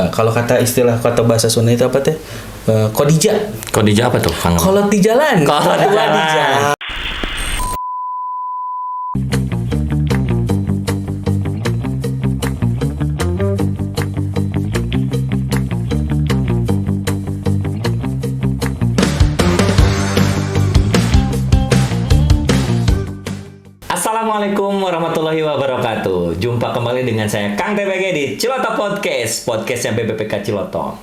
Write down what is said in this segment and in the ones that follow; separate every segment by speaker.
Speaker 1: kalau kata bahasa Sunda itu apa teh? Kodija.
Speaker 2: Kodija apa tuh, Kang?
Speaker 1: Kolot di jalan.
Speaker 2: Kolot di jalan. Assalamualaikum warahmatullahi wabarakatuh. Jumpa kembali dengan saya Kang TPG di Ciloto Podcastnya BPPK Ciloto.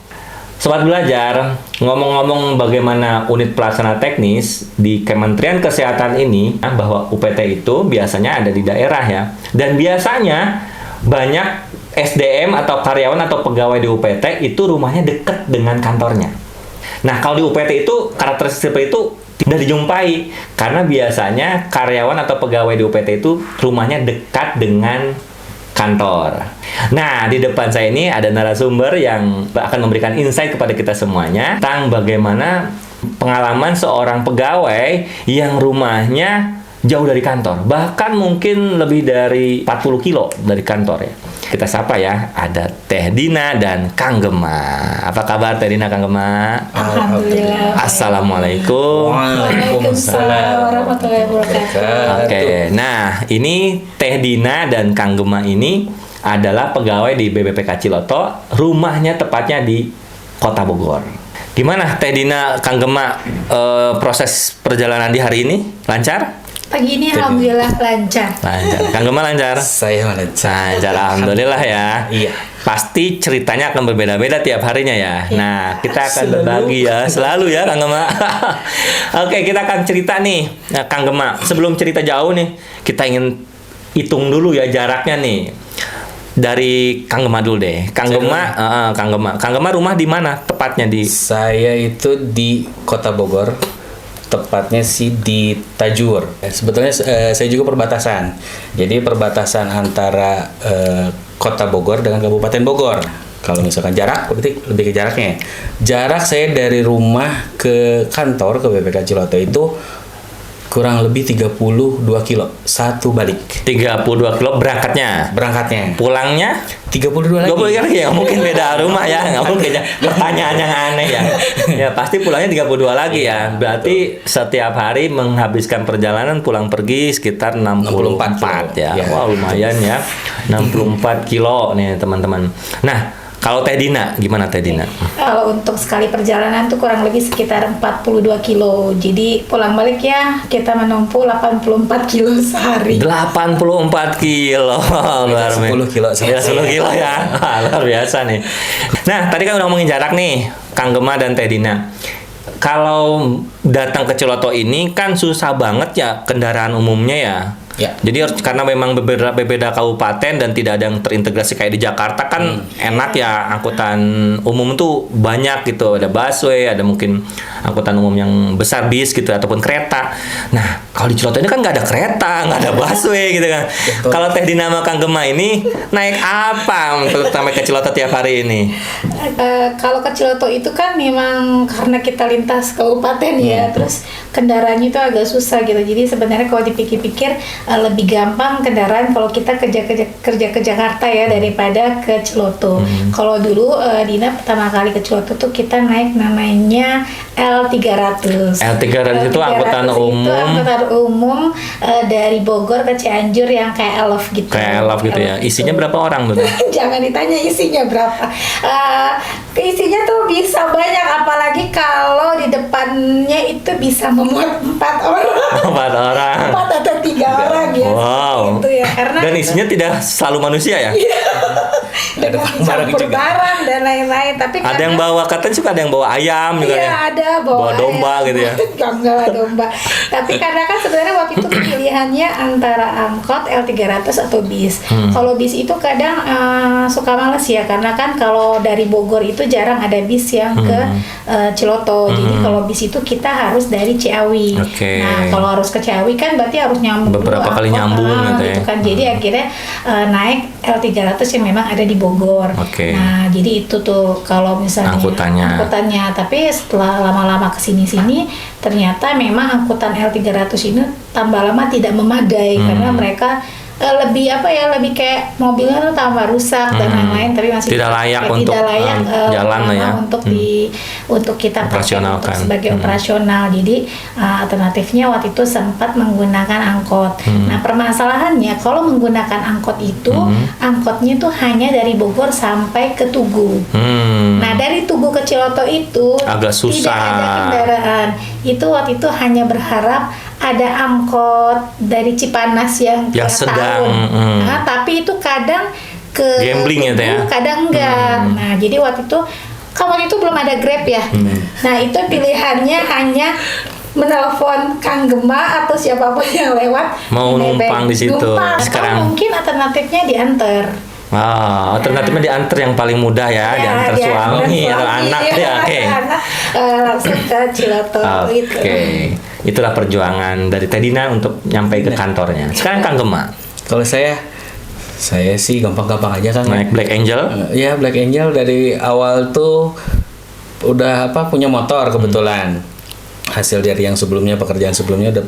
Speaker 2: Sobat belajar, ngomong-ngomong bagaimana unit pelaksana teknis di Kementerian Kesehatan ini, bahwa UPT itu biasanya ada di daerah ya. Dan biasanya banyak SDM atau karyawan atau pegawai di UPT itu rumahnya dekat dengan kantornya. Nah, kalau di UPT itu karakteristik seperti itu tidak dijumpai karena biasanya karyawan atau pegawai di UPT itu rumahnya dekat dengan kantor. Nah, di depan saya ini ada narasumber yang akan memberikan insight kepada kita semuanya tentang bagaimana pengalaman seorang pegawai yang rumahnya jauh dari kantor, bahkan mungkin lebih dari 40 kilo dari kantor ya. Kita sapa ya, ada Teh Dina dan Kang Gema. Apa kabar Teh Dina, Kang Gema?
Speaker 3: Alhamdulillah.
Speaker 1: Assalamualaikum.
Speaker 3: Waalaikumsalam warahmatullahi wabarakatuh.
Speaker 2: Oke, nah ini Teh Dina dan Kang Gema ini adalah pegawai di BPPK Ciloto, rumahnya tepatnya di Kota Bogor. Gimana Teh Dina, Kang Gema, proses perjalanan di hari ini? Lancar?
Speaker 3: Pagi ini alhamdulillah lancar.
Speaker 2: Lancar. Kang Gema lancar?
Speaker 1: Saya lancar.
Speaker 2: Lancar, alhamdulillah ya.
Speaker 1: Iya.
Speaker 2: Pasti ceritanya akan berbeda-beda tiap harinya ya. Nah, kita akan berbagi ya, selalu ya Kang Gema. Oke, kita akan cerita nih, Kang Gema. Sebelum cerita jauh nih, kita ingin hitung dulu ya jaraknya nih. Dari Kang Gema dulu deh. Kang Gema rumah di mana tepatnya di?
Speaker 1: Saya itu di Kota Bogor. Tepatnya sih di Tajur. Sebetulnya saya juga perbatasan. Jadi perbatasan antara Kota Bogor dengan Kabupaten Bogor. Kalau misalkan jarak, berarti lebih ke jaraknya. Jarak saya dari rumah ke kantor ke BPK Ciloto itu kurang lebih 32 kilo. Satu balik.
Speaker 2: 32 kilo berangkatnya. Pulangnya
Speaker 1: 32 lagi.
Speaker 2: 20 lagi ya, mungkin beda rumah ya. Nggak mungkin ya. Pertanyaan yang aneh ya. Ya pasti pulangnya 32 lagi ya. Berarti setiap hari menghabiskan perjalanan pulang pergi sekitar 64 ya. Wah, lumayan ya. 64 kilo nih teman-teman. Nah, kalau Teh Dina, gimana Teh Dina?
Speaker 3: Kalau untuk sekali perjalanan tuh kurang lebih sekitar 42 kilo. Jadi pulang balik ya kita menempuh 84 kilo sehari.
Speaker 2: 84 kilo. Luar biasa.
Speaker 1: 10 kilo.
Speaker 2: Ya, 10 kilo ya. Luar biasa nih. Nah, tadi kan udah ngomongin jarak nih, Kang Gema dan Teh Dina. Kalau datang ke Ciloto ini kan susah banget ya kendaraan umumnya ya.
Speaker 1: Ya.
Speaker 2: Jadi karena memang berbeda kabupaten dan tidak ada yang terintegrasi kayak di Jakarta kan enak ya, angkutan umum tuh banyak gitu, ada busway, ada mungkin angkutan umum yang besar bis gitu ataupun kereta. Nah kalau di Ciloto ini kan nggak ada kereta, nggak ada busway gitu kan. Kalau Teh Dina sama Kang Gema ini naik apa untuk sampai ke Ciloto tiap hari ini?
Speaker 3: Kalau ke Ciloto itu kan memang karena kita lintas kabupaten ya, terus kendaraannya itu agak susah gitu. Jadi sebenarnya kalau dipikir-pikir lebih gampang kendaraan kalau kita kerja ke Jakarta ya daripada ke Ciloto. Kalau dulu Dina pertama kali ke Ciloto tuh kita naik namanya L300.
Speaker 2: L300 itu angkutan umum.
Speaker 3: Itu angkutan umum dari Bogor ke Cianjur yang kayak Elf gitu.
Speaker 2: Kayak Elf gitu ya. Isinya berapa orang tuh?
Speaker 3: Jangan ditanya isinya berapa. Isinya tuh bisa banyak, apalagi kalau di depannya itu bisa memuat 4 orang.
Speaker 2: 4 orang.
Speaker 3: 4 atau 3 orang ya.
Speaker 2: Wow.
Speaker 3: Gitu ya. Karena
Speaker 2: dan isinya tidak selalu manusia ya?
Speaker 3: dengan campur barang dan lain-lain. Tapi
Speaker 2: ada yang bawa, katanya suka ada yang bawa ayam juga ya?
Speaker 3: Iya, ada bawa
Speaker 2: domba
Speaker 3: ayam.
Speaker 2: gitu ya?
Speaker 3: Enggak lah domba. Tapi karena kan sebenarnya waktu itu pilihannya antara angkot L300 atau bis. Kalau bis itu kadang suka males ya, karena kan kalau dari Bogor itu jarang ada bis yang ke Ciloto. Jadi kalau bis itu kita harus dari Ciawi. Nah, kalau harus ke Ciawi kan berarti harus nyambung
Speaker 2: beberapa kali nyambung gitu
Speaker 3: kan. Jadi akhirnya naik L300 yang memang ada di Bogor. Nah, jadi itu tuh kalau misalnya angkutannya. Tapi setelah lama-lama kesini-sini ternyata memang angkutan L300 ini tambah lama tidak memadai karena mereka lebih apa ya, lebih kayak mobilnya tuh tambah rusak dan lain-lain, tapi masih
Speaker 2: Tidak layak
Speaker 3: tidak
Speaker 2: untuk,
Speaker 3: layak,
Speaker 2: jalan lah ya.
Speaker 3: untuk kita pakai
Speaker 2: Operasionalkan.
Speaker 3: untuk sebagai operasional. Jadi alternatifnya waktu itu sempat menggunakan angkot. Nah permasalahannya kalau menggunakan angkot itu angkotnya tuh hanya dari Bogor sampai ke Tugu. Nah dari Tugu ke Ciloto itu
Speaker 2: Agak susah.
Speaker 3: tidak ada kendaraan. Itu waktu itu hanya berharap ada angkot dari Cipanas yang tiap
Speaker 2: sedang,
Speaker 3: tahun. Nah, tapi itu kadang ke
Speaker 2: Gambling ya, Teh, ya?
Speaker 3: Tugu, kadang enggak. Nah jadi waktu itu belum ada Grab ya. Nah itu pilihannya hanya menelpon Kang Gema atau siapapun yang lewat
Speaker 2: Mau
Speaker 3: nebeng.
Speaker 2: numpang di situ.
Speaker 3: Numpang.
Speaker 2: Sekarang-
Speaker 3: Atau mungkin alternatifnya diantar.
Speaker 2: Alternatifnya diantar yang paling mudah ya, diantar suami atau anak ya. Oke.
Speaker 3: Anak, langsung ke Ciloto gitu.
Speaker 2: Oke. Itulah perjuangan dari Teh Dina untuk nyampe ke kantornya. Sekarang Kang Gema
Speaker 1: Kalau saya sih gampang-gampang aja Kang.
Speaker 2: naik Black Angel.
Speaker 1: Ya Black Angel dari awal tuh udah punya motor kebetulan. Hasil dari yang sebelumnya, pekerjaan sebelumnya udah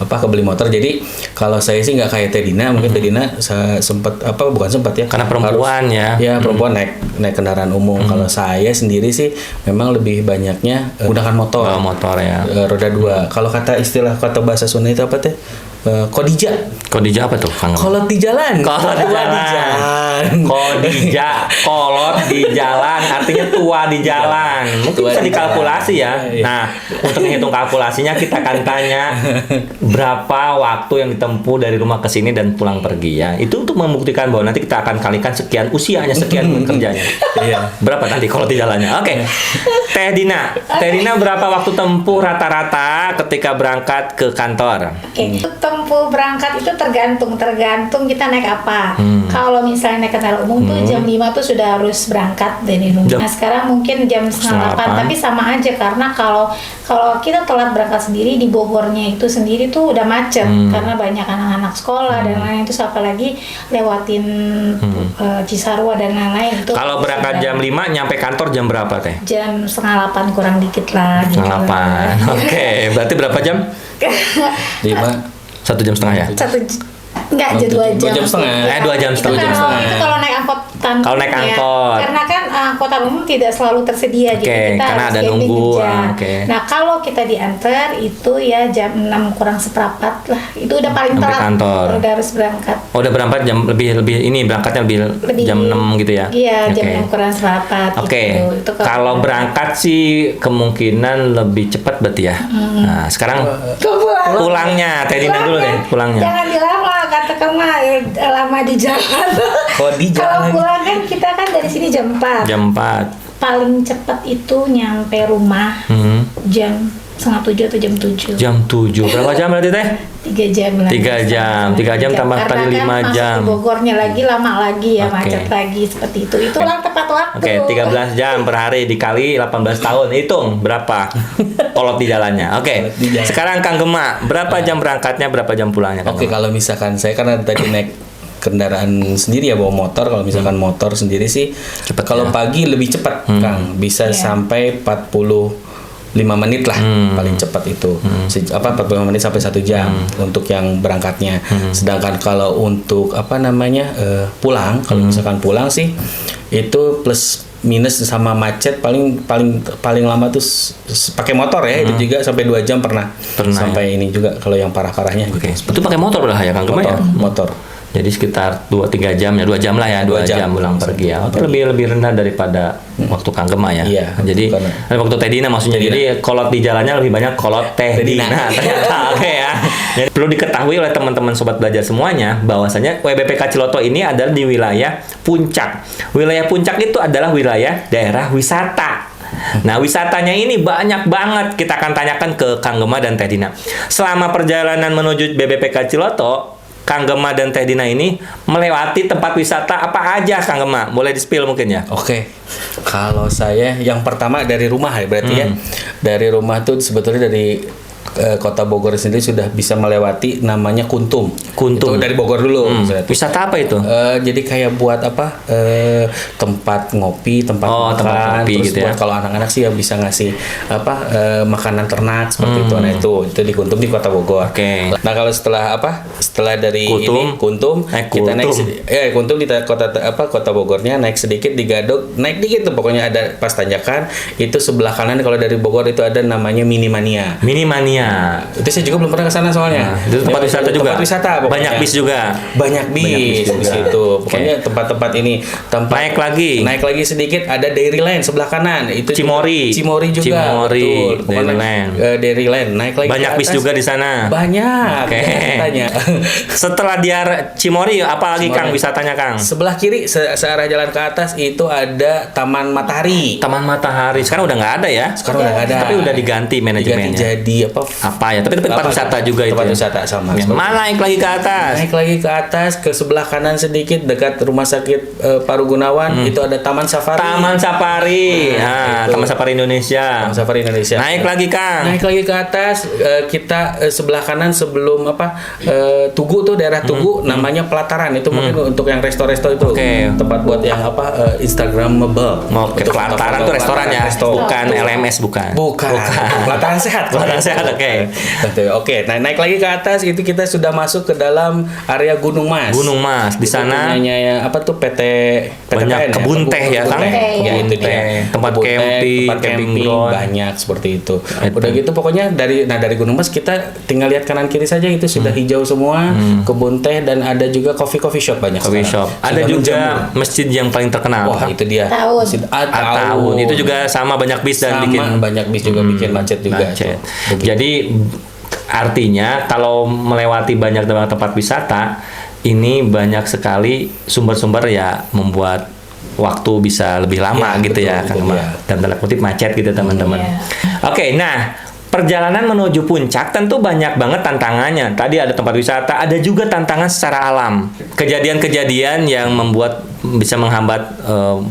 Speaker 1: kebeli motor. Jadi kalau saya sih nggak kayak Teh Dina, mungkin Teh Dina bukan sempat ya.
Speaker 2: Karena perempuan ya.
Speaker 1: Ya perempuan naik kendaraan umum. Kalau saya sendiri sih memang lebih banyaknya gunakan motor.
Speaker 2: Motor ya.
Speaker 1: Roda 2. Kalau kata bahasa Sunda itu apa Teh? Kodija.
Speaker 2: Kodija apa tuh Kang Gema?
Speaker 1: Kolot di jalan.
Speaker 2: Kolot di jalan. Kodija, kolot di jalan, artinya tua di jalan. Mungkin
Speaker 1: Tua
Speaker 2: bisa
Speaker 1: di
Speaker 2: dikalkulasi ya.
Speaker 1: jalan. Iya.
Speaker 2: Nah, untuk menghitung kalkulasinya kita akan tanya berapa waktu yang ditempuh dari rumah ke sini dan pulang pergi ya. Itu untuk membuktikan bahwa nanti kita akan kalikan sekian usianya, sekian kerjanya.
Speaker 1: Iya.
Speaker 2: Berapa nanti kalau di jalannya? Oke. Teh Dina berapa waktu tempuh rata-rata ketika berangkat ke kantor?
Speaker 3: Oke, tempuh berangkat itu tergantung kita naik apa. Kalau misalnya naik kendaraan umum tuh jam 5 tuh sudah harus berangkat dari rumah. Nah sekarang mungkin jam setengah 8, tapi sama aja karena kalau kita telat berangkat sendiri di Bogornya itu sendiri tuh udah macet karena banyak anak-anak sekolah dan lain-lain, itu apalagi lewatin Cisarua dan lain-lain itu.
Speaker 2: Kalau berangkat jam 5 nyampe kantor jam berapa Teh?
Speaker 3: Jam setengah 8 kurang dikit lah. gitu
Speaker 2: Setengah
Speaker 3: lah.
Speaker 2: 8. Oke, berarti berapa jam?
Speaker 1: 5
Speaker 2: 1 jam setengah ya?
Speaker 3: Enggak, aja 2 jam.
Speaker 1: 2 jam setengah.
Speaker 2: 2 jam
Speaker 3: Itu
Speaker 2: setengah.
Speaker 3: kalau naik angkutan
Speaker 2: Kalau naik
Speaker 3: umum ya.
Speaker 2: angkot.
Speaker 3: Karena kan angkutan umum tidak selalu tersedia
Speaker 2: Oke,
Speaker 3: gitu. Kita
Speaker 2: karena
Speaker 3: harus
Speaker 2: ada
Speaker 3: gambling
Speaker 2: nunggu,
Speaker 3: jam.
Speaker 2: oke.
Speaker 3: Nah, kalau kita diantar itu ya jam 6 kurang seperempat lah. Itu udah paling
Speaker 2: Sampai
Speaker 3: telat.
Speaker 2: kantor.
Speaker 3: Udah harus berangkat.
Speaker 2: Oh, udah berangkat jam lebih ini berangkatnya lebih jam 6 gitu ya?
Speaker 3: Iya, jam
Speaker 2: Oke.
Speaker 3: 6 kurang seperempat
Speaker 2: Oke,
Speaker 3: gitu. Itu
Speaker 2: kalau berangkat sih kemungkinan lebih cepat berarti ya. Nah, sekarang pulangnya, Teh Dina dulu deh, pulangnya.
Speaker 3: Jangan dilama, kata kamu lama di jalan.
Speaker 1: Kok di
Speaker 3: Kalau
Speaker 1: jalan?
Speaker 3: pulang kan kita kan dari sini jam 4.
Speaker 2: Jam 4.
Speaker 3: Paling cepat itu nyampe rumah jam setengah 7 atau jam 7.
Speaker 2: Jam 7. Berapa jam berarti Teh?
Speaker 3: 3 jam lah.
Speaker 2: 3 jam. 3 jam tambah
Speaker 3: Karena
Speaker 2: tadi 5
Speaker 3: kan
Speaker 2: jam.
Speaker 3: masuk di Bogornya lagi lama lagi ya,
Speaker 2: Oke.
Speaker 3: macet lagi seperti itu. Itu pulang tepat waktu.
Speaker 2: Oke, 13 jam per hari dikali 18 tahun. Hitung berapa kolot di jalannya. Oke.
Speaker 1: Kolot di jalan.
Speaker 2: Sekarang Kang Gema, berapa jam berangkatnya, berapa jam pulangnya Kang
Speaker 1: Oke,
Speaker 2: Gema?
Speaker 1: kalau misalkan saya karena tadi naik kendaraan sendiri ya, bawa motor. Kalau misalkan motor sendiri sih
Speaker 2: Cepet
Speaker 1: kalau
Speaker 2: ya?
Speaker 1: pagi lebih cepat Kang, bisa
Speaker 3: Iya.
Speaker 1: sampai 45 menit lah paling cepat itu. 45 menit sampai 1 jam untuk yang berangkatnya. Sedangkan kalau untuk pulang, kalau misalkan pulang sih itu plus minus sama macet paling lama tuh pakai motor ya, itu juga sampai 2 jam pernah sampai ini juga kalau yang parah-parahnya
Speaker 2: Oke.
Speaker 1: gitu.
Speaker 2: Itu pakai motor udah ya Kang Gema ya?
Speaker 1: motor.
Speaker 2: Jadi sekitar 2-3 jam ya, 2 jam lah ya, 2
Speaker 1: 2
Speaker 2: jam
Speaker 1: jam
Speaker 2: pulang pergi ya. Oke, lebih rendah daripada waktu Kang Gema ya.
Speaker 1: Iya,
Speaker 2: Jadi
Speaker 1: karena-
Speaker 2: waktu Teh Dina maksudnya.
Speaker 1: Teh Dina.
Speaker 2: Jadi kolot di jalannya lebih banyak kolot Teh
Speaker 1: Teh Dina.
Speaker 2: Dina. Ternyata oke ya. Jadi perlu diketahui oleh teman-teman sobat belajar semuanya bahwasanya WBPK Ciloto ini adalah di wilayah Puncak. Wilayah Puncak itu adalah wilayah daerah wisata. Nah, wisatanya ini banyak banget. Kita akan tanyakan ke Kang Gema dan Teh Dina. Selama perjalanan menuju BBPK Ciloto, Kang Gema dan Teh Dina ini melewati tempat wisata apa aja Kang Gema? Boleh di-spill mungkin ya?
Speaker 1: Oke, kalau saya yang pertama dari rumah ya berarti ya. Dari rumah tuh sebetulnya dari Kota Bogor sendiri sudah bisa melewati namanya Kuntum.
Speaker 2: Kuntum.
Speaker 1: Itu dari Bogor dulu. misalnya.
Speaker 2: Wisata apa itu?
Speaker 1: Jadi kayak buat apa? Tempat ngopi, tempat makan,
Speaker 2: tempat ngopi
Speaker 1: terus
Speaker 2: gitu ya.
Speaker 1: buat kalau anak-anak sih ya bisa ngasih apa? Makanan ternak seperti itu. Nah itu di Kuntum di Kota Bogor.
Speaker 2: Oke.
Speaker 1: Nah kalau setelah apa? Setelah dari
Speaker 2: Kuntum.
Speaker 1: kita naik
Speaker 2: Kuntum.
Speaker 1: Kuntum di Kota Bogornya naik sedikit di Gadog, naik dikit tuh pokoknya ada pas tanjakan itu sebelah kanan kalau dari Bogor itu ada namanya Minimania.
Speaker 2: Minimania.
Speaker 1: Itu saya juga belum pernah ke sana soalnya.
Speaker 2: Nah, itu tempat wisata juga.
Speaker 1: Tempat wisata pokoknya.
Speaker 2: Banyak bis juga.
Speaker 1: Banyak bis di
Speaker 2: juga.
Speaker 1: situ.
Speaker 2: Oke.
Speaker 1: Pokoknya tempat-tempat ini.
Speaker 2: Naik lagi.
Speaker 1: Naik lagi sedikit ada Dairyland sebelah kanan. Itu
Speaker 2: Cimory.
Speaker 1: Cimory juga.
Speaker 2: Cimory,
Speaker 1: Betul. Pokoknya,
Speaker 2: Dairyland.
Speaker 1: Dairyland. Naik lagi
Speaker 2: Banyak
Speaker 1: ke
Speaker 2: bis
Speaker 1: atas.
Speaker 2: juga di sana.
Speaker 1: Banyak.
Speaker 2: Oke.
Speaker 1: Ceritanya.
Speaker 2: Setelah di Cimory, apa lagi
Speaker 1: Cimory.
Speaker 2: Kang wisatanya Kang?
Speaker 1: Sebelah kiri searah jalan ke atas itu ada Taman Matahari.
Speaker 2: Taman Matahari. Sekarang udah nggak ada ya?
Speaker 1: Sekarang udah nggak ada.
Speaker 2: Tapi udah diganti manajemennya.
Speaker 1: Jadi apa?
Speaker 2: Apa ya? Tapi tempat wisata juga itu.
Speaker 1: Tempat
Speaker 2: ya?
Speaker 1: wisata sama.
Speaker 2: Ya,
Speaker 1: seperti
Speaker 2: mana naik lagi ke atas?
Speaker 1: Naik lagi ke atas ke sebelah kanan sedikit dekat Rumah Sakit Paru Gunawan itu ada Taman Safari.
Speaker 2: Taman Safari. Nah,
Speaker 1: itu.
Speaker 2: Taman Safari Indonesia.
Speaker 1: Taman Safari Indonesia.
Speaker 2: Naik lagi Kang.
Speaker 1: Naik lagi ke atas kita sebelah kanan sebelum apa Tugu tuh daerah Tugu namanya Pelataran itu mungkin untuk yang resto-resto itu
Speaker 2: Oke.
Speaker 1: tempat buat yang apa Instagramable.
Speaker 2: Oke,
Speaker 1: Untuk
Speaker 2: Pelataran
Speaker 1: foto-foto
Speaker 2: tuh restoran ya,
Speaker 1: resto.
Speaker 2: bukan
Speaker 1: Betul.
Speaker 2: LMS bukan.
Speaker 1: Bukan. Pelataran sehat.
Speaker 2: Pelataran sehat, oke.
Speaker 1: Betul. Oke, nah naik lagi ke atas itu kita sudah masuk ke dalam area Gunung Mas.
Speaker 2: Gunung Mas di
Speaker 1: Itu
Speaker 2: sana
Speaker 1: punyanya ya, apa tuh PT
Speaker 2: banyak
Speaker 1: PTPN
Speaker 2: kebun teh ya, Kang?
Speaker 1: Ya itu
Speaker 2: Kebun teh,
Speaker 1: dia.
Speaker 2: tempat
Speaker 1: Kebun teh,
Speaker 2: camping,
Speaker 1: tempat
Speaker 2: camping
Speaker 1: camping
Speaker 2: ground.
Speaker 1: banyak seperti itu.
Speaker 2: Itu.
Speaker 1: Udah gitu pokoknya dari Gunung Mas kita tinggal lihat kanan kiri saja itu sudah hijau semua, kebun teh dan ada juga coffee shop banyak
Speaker 2: Coffee
Speaker 1: sekarang.
Speaker 2: shop. Ada
Speaker 1: Sudah
Speaker 2: juga
Speaker 1: menjamur.
Speaker 2: masjid yang paling terkenal.
Speaker 1: Wah, itu dia.
Speaker 3: Tahun.
Speaker 1: Masjid
Speaker 2: Tahun itu juga sama banyak bis dan
Speaker 1: sama
Speaker 2: bikin
Speaker 1: banyak bis juga bikin macet juga.
Speaker 2: macet.
Speaker 1: itu. Begitu.
Speaker 2: Jadi artinya kalau melewati banyak tempat wisata ini banyak sekali sumber-sumber ya membuat waktu bisa lebih lama
Speaker 1: Ya,
Speaker 2: gitu
Speaker 1: betul,
Speaker 2: ya
Speaker 1: itu
Speaker 2: Kang Gemma.
Speaker 1: dia.
Speaker 2: Dan tanda kutip macet gitu teman-teman.
Speaker 3: Iya.
Speaker 2: Oke, nah perjalanan menuju puncak tentu banyak banget tantangannya. Tadi ada tempat wisata, ada juga tantangan secara alam. Kejadian-kejadian yang membuat bisa menghambat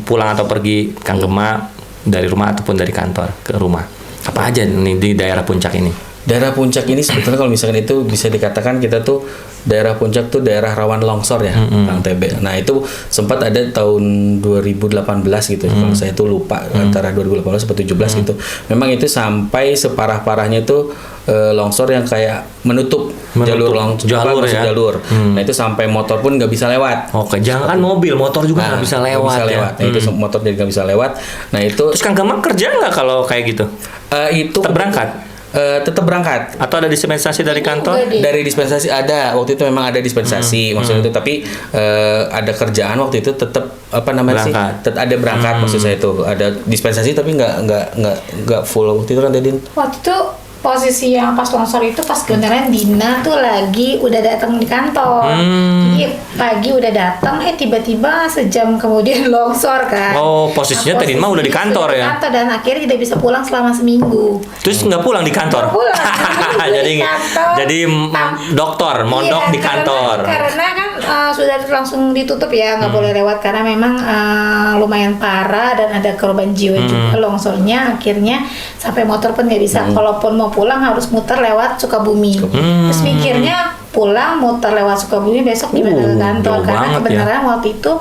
Speaker 2: pulang atau pergi Kang Gemma dari rumah ataupun dari kantor ke rumah. Apa aja nih di daerah puncak ini?
Speaker 1: Daerah puncak ini sebetulnya kalau misalkan itu bisa dikatakan kita tuh daerah puncak tuh daerah rawan longsor ya, Kang TB. Nah itu sempat ada tahun 2018 gitu, kalau saya tuh lupa antara 2018 atau 2017 gitu. Memang itu sampai separah-parahnya itu longsor yang kayak menutup jalur
Speaker 2: jalur ya.
Speaker 1: jalur. Nah itu sampai motor pun nggak bisa lewat.
Speaker 2: Oke, jangan mobil, motor juga nggak bisa lewat.
Speaker 1: Nggak bisa lewat. Nah, itu motor jadi nggak bisa lewat. Nah itu
Speaker 2: Terus Kang Gemma kerja nggak kalau kayak gitu?
Speaker 1: itu
Speaker 2: Tetap berangkat?
Speaker 1: Tetap berangkat.
Speaker 2: Atau ada dispensasi dari kantor?
Speaker 3: Enggak deh.
Speaker 1: Dari dispensasi ada waktu itu memang ada dispensasi maksudnya itu tapi ada kerjaan waktu itu tetap apa namanya
Speaker 2: Berangkat.
Speaker 1: sih tetap ada berangkat maksud saya itu ada dispensasi tapi nggak full waktu itu kan Dedin.
Speaker 3: Waktu itu posisi yang pas longsor itu pas kebenaran Dina tuh lagi udah datang di kantor. Jadi pagi udah datang, tiba-tiba sejam kemudian longsor kan.
Speaker 2: Oh, posisinya tadi mah udah di kantor ya?
Speaker 3: Kantor dan akhirnya tidak bisa pulang selama seminggu.
Speaker 2: Terus nggak pulang di kantor?
Speaker 3: Nggak pulang.
Speaker 2: jadi
Speaker 3: Di kantor.
Speaker 2: dokter mondok
Speaker 3: Iya,
Speaker 2: di kantor.
Speaker 3: Karena kan sudah langsung ditutup ya, nggak boleh lewat karena memang lumayan parah dan ada korban jiwa juga longsornya. Akhirnya sampai motor pun nggak bisa. Kalaupun mau pulang harus muter lewat Sukabumi. Terus mikirnya pulang muter lewat Sukabumi besok gimana ke kantor
Speaker 2: jauh
Speaker 3: karena
Speaker 2: banget
Speaker 3: kebenaran waktu itu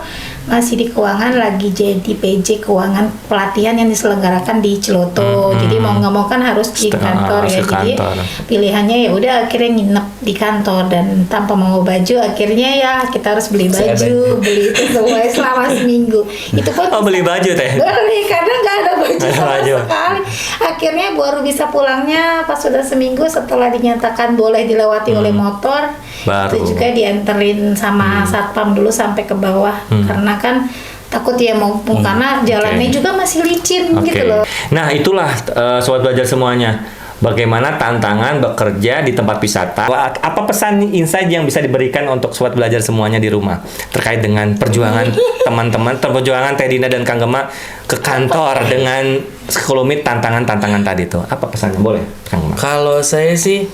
Speaker 3: masih di keuangan lagi jadi PJ keuangan pelatihan yang diselenggarakan di Ciloto. Jadi mau nggak mau kan harus di kantor ya.
Speaker 2: Harus ke
Speaker 3: Jadi
Speaker 2: kantor.
Speaker 3: pilihannya ya udah akhirnya nginep di kantor dan tanpa mau baju akhirnya ya kita harus beli baju, beli itu semua selama seminggu. Itu pun
Speaker 2: Oh, beli baju teh?
Speaker 3: beli karena nggak ada baju
Speaker 2: Nggak ada
Speaker 3: sama
Speaker 2: baju.
Speaker 3: sekali. Akhirnya baru bisa pulangnya pas sudah seminggu setelah dinyatakan boleh dilewati oleh motor.
Speaker 2: Baru.
Speaker 3: Itu juga dianterin sama satpam dulu sampai ke bawah karena kan takut ya mau karena jalannya juga masih licin
Speaker 2: Oke.
Speaker 3: gitu loh.
Speaker 2: Nah, itulah sobat belajar semuanya. Bagaimana tantangan bekerja di tempat wisata? Apa pesan insight yang bisa diberikan untuk sobat belajar semuanya di rumah terkait dengan perjuangan teman-teman, perjuangan Teh Dina dan Kang Gemma ke kantor dengan sekelumit tantangan-tantangan tadi itu? Apa pesannya? Boleh, Kang Gemma?
Speaker 1: Kalau saya sih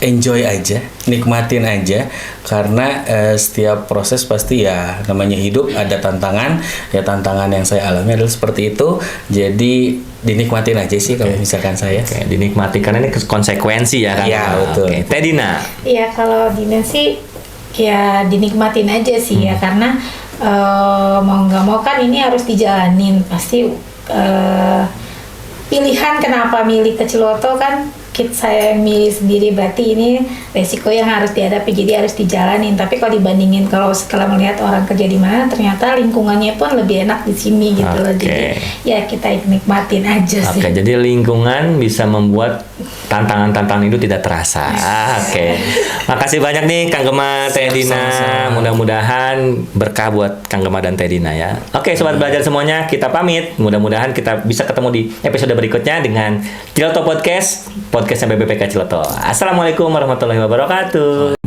Speaker 1: enjoy aja, nikmatin aja, karena setiap proses pasti ya namanya hidup ada tantangan, ya tantangan yang saya alami adalah seperti itu, jadi dinikmatin aja sih kalau misalkan saya.
Speaker 2: Oke, dinikmati karena ini konsekuensi ya kan.
Speaker 1: Iya, betul.
Speaker 2: Oke, Teh Dina.
Speaker 3: Ya kalau Dina sih ya dinikmatin aja sih ya, karena mau nggak mau kan ini harus dijalanin pasti. Pilihan kenapa milih ke Ciloto kan saya milih sendiri, berarti ini resiko yang harus dihadapi, jadi harus dijalanin. Tapi kalau dibandingin kalau setelah melihat orang kerja di mana, ternyata lingkungannya pun lebih enak di sini gitu loh. Jadi ya kita nikmatin aja sih.
Speaker 2: Oke, jadi lingkungan bisa membuat tantangan-tantangan itu tidak terasa. Oke. Makasih banyak nih Kang Gema, Teh Dina. Mudah-mudahan berkah buat Kang Gema dan Teh Dina ya. Oke, sobat belajar semuanya, kita pamit. Mudah-mudahan kita bisa ketemu di episode berikutnya dengan Ciloto Podcast, podcastnya BPPK Ciloto. Assalamualaikum warahmatullahi wabarakatuh.